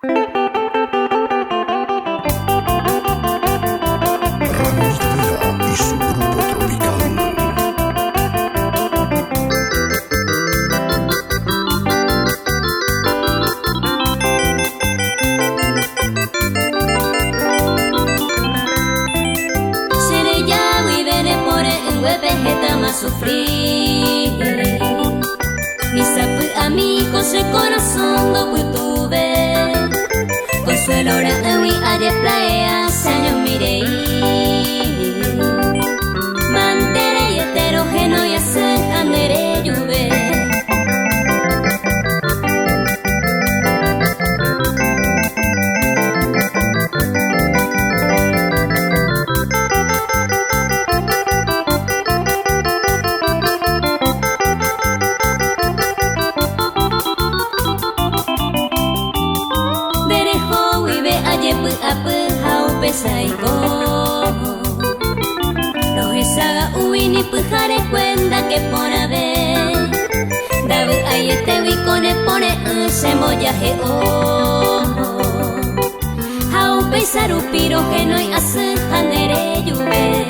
Ramos de Vera y su grupo tropical. Vegeta sufrir. Mi sapu amigo su corazón do tuve. Consuelo rawi aye playa saño mirei. Mantere y heterogeno y hace andere lluve. Rojesaga uini pujare cuenta que por haber Dabu ayete wikone pone semoyaje Hau peisaru piro que no hay hace hanere lluve.